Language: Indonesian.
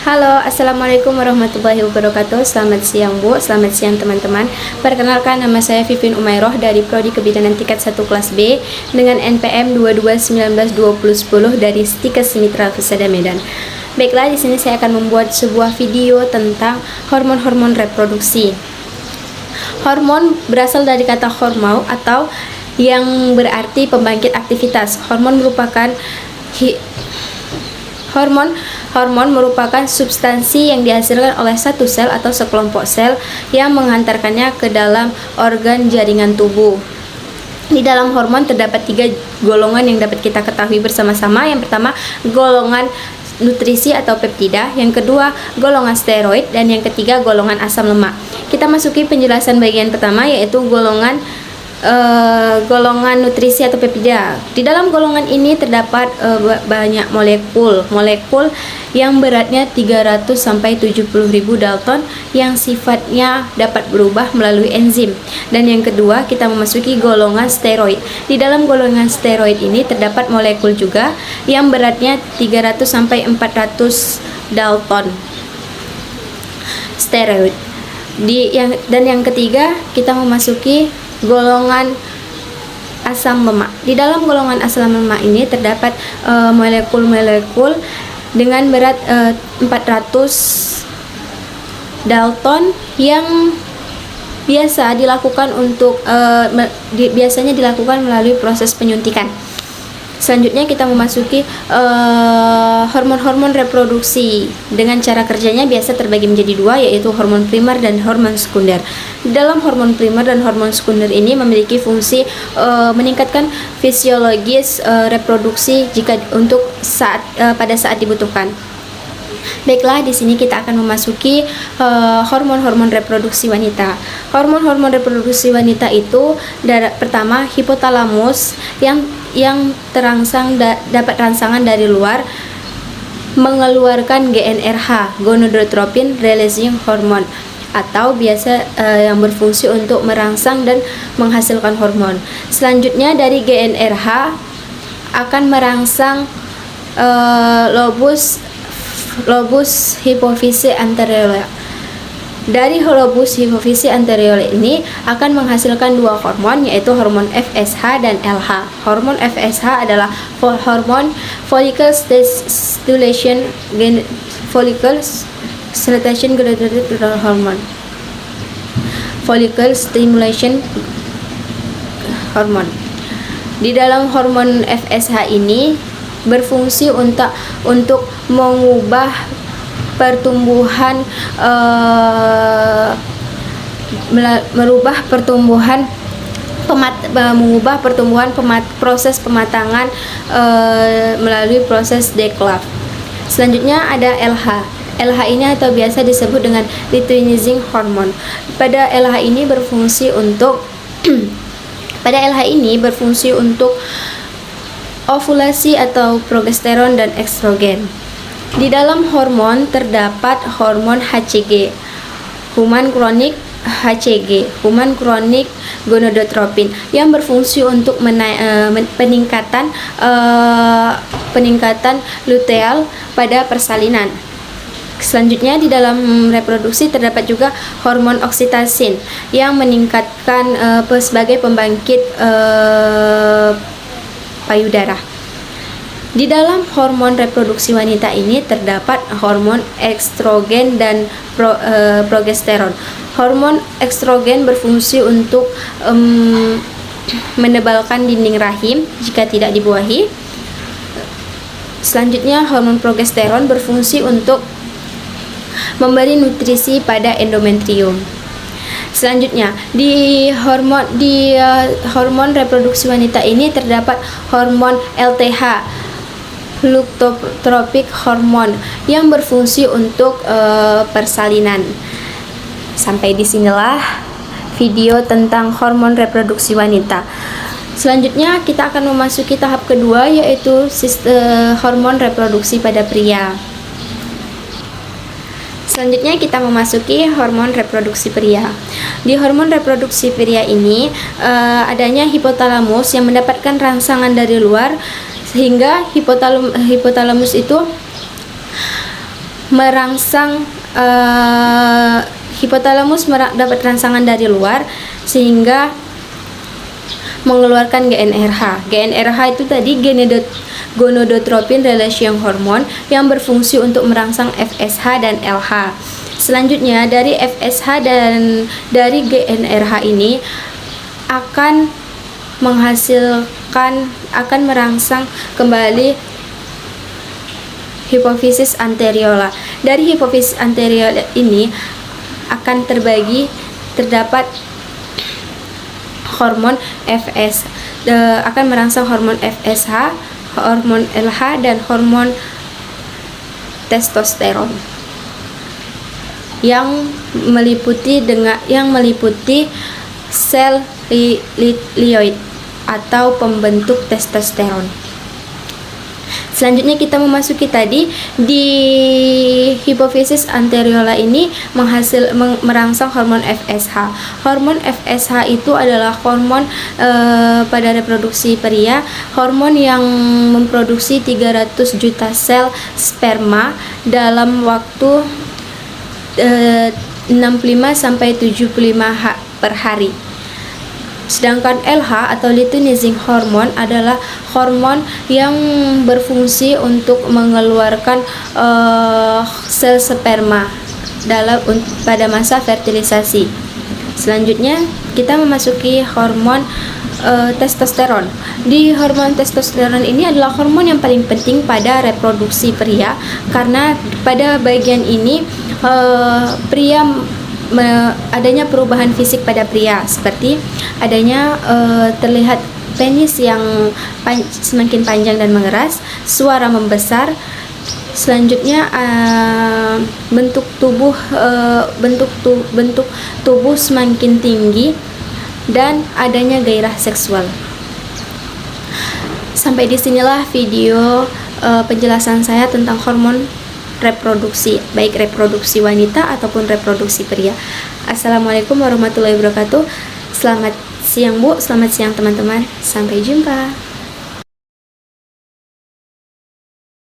Halo, Assalamualaikum warahmatullahi wabarakatuh. Selamat siang Bu, selamat siang teman-teman. Perkenalkan, nama saya Vivin Umairoh dari Prodi Kebidanan Tingkat 1 Kelas B dengan NPM 22192010 dari Stikes Mitra Fusada Medan. Baiklah, di sini saya akan membuat sebuah video tentang hormon-hormon reproduksi. Hormon berasal dari kata hormau atau yang berarti pembangkit aktivitas. Hormon merupakan substansi yang dihasilkan oleh satu sel atau sekelompok sel yang menghantarkannya ke dalam organ jaringan tubuh. Di dalam hormon terdapat 3 golongan yang dapat kita ketahui bersama-sama. Yang pertama, golongan nutrisi atau peptida, yang kedua golongan steroid, dan yang ketiga golongan asam lemak. Kita masuki penjelasan bagian pertama, yaitu golongan nutrisi atau peptida. Di dalam golongan ini terdapat banyak molekul yang beratnya 300 sampai 70.000 Dalton yang sifatnya dapat berubah melalui enzim. Dan yang kedua, kita memasuki golongan steroid. Di dalam golongan steroid ini terdapat molekul juga yang beratnya 300 sampai 400 Dalton. Steroid. Dan yang ketiga, kita memasuki golongan asam lemak. Di dalam golongan asam lemak ini terdapat molekul-molekul dengan berat 400 Dalton yang biasanya dilakukan melalui proses penyuntikan. Selanjutnya kita memasuki hormon-hormon reproduksi. Dengan cara kerjanya biasa terbagi menjadi 2, yaitu hormon primer dan hormon sekunder. Di dalam hormon primer dan hormon sekunder ini memiliki fungsi meningkatkan fisiologis reproduksi pada saat dibutuhkan. Baiklah, di sini kita akan memasuki hormon-hormon reproduksi wanita. Hormon-hormon reproduksi wanita itu pertama, hipotalamus yang dapat rangsangan dari luar mengeluarkan GnRH, gonadotropin releasing hormone, atau biasa yang berfungsi untuk merangsang dan menghasilkan hormon. Selanjutnya dari GnRH akan merangsang lobus hipofisi anterior. Dari lobus hipofisi anterior ini akan menghasilkan 2 hormon, yaitu hormon FSH dan LH. Hormon FSH adalah hormon follicle stimulation hormone. Follicle stimulation hormone. Di dalam hormon FSH ini berfungsi untuk mengubah pertumbuhan proses pematangan melalui proses declav. Selanjutnya ada LH. LH ini atau biasa disebut dengan luteinizing hormone. Pada LH ini berfungsi untuk ovulasi atau progesteron dan estrogen. Di dalam hormon terdapat hormon HCG, human chronic HCG, human chronic gonadotropin, yang berfungsi untuk peningkatan luteal pada persalinan. Selanjutnya di dalam reproduksi terdapat juga hormon oksitosin yang meningkatkan sebagai pembangkit payudara. Di dalam hormon reproduksi wanita ini terdapat hormon estrogen dan progesteron. Hormon estrogen berfungsi untuk menebalkan dinding rahim jika tidak dibuahi. Selanjutnya hormon progesteron berfungsi untuk memberi nutrisi pada endometrium. Selanjutnya di hormon reproduksi wanita ini terdapat hormon LTH, leukotropic hormone, yang berfungsi untuk persalinan. Sampai disinilah video tentang hormon reproduksi wanita. Selanjutnya kita akan memasuki tahap kedua, yaitu hormon reproduksi pada pria. Selanjutnya kita memasuki hormon reproduksi pria. Di hormon reproduksi pria ini adanya hipotalamus yang mendapatkan rangsangan dari luar, sehingga hipotalamus itu merangsang hipotalamus dapat rangsangan dari luar sehingga mengeluarkan GnRH. GnRH itu tadi gonadotropin releasing hormone yang berfungsi untuk merangsang FSH dan LH. Selanjutnya dari FSH dan dari GnRH ini akan merangsang kembali hipofisis anteriola. Dari hipofisis anteriola ini akan terdapat hormon FS, akan merangsang hormon FSH, hormon LH dan hormon testosteron yang meliputi sel lioid atau pembentuk testosteron. Selanjutnya kita memasuki tadi di hipofisis anteriola ini merangsang hormon FSH. Hormon FSH itu adalah hormon pada reproduksi pria, hormon yang memproduksi 300 juta sel sperma dalam waktu 65 sampai 75 per hari. Sedangkan LH atau luteinizing hormone adalah hormon yang berfungsi untuk mengeluarkan sel sperma pada masa fertilisasi. Selanjutnya kita memasuki hormon testosteron. Di hormon testosteron ini adalah hormon yang paling penting pada reproduksi pria karena pada bagian ini adanya perubahan fisik pada pria seperti adanya terlihat penis yang semakin panjang dan mengeras, suara membesar. Selanjutnya bentuk tubuh semakin tinggi dan adanya gairah seksual. Sampai disinilah video penjelasan saya tentang hormon reproduksi, baik reproduksi wanita ataupun reproduksi pria. Assalamualaikum warahmatullahi wabarakatuh. Selamat siang Bu, selamat siang teman-teman. Sampai jumpa.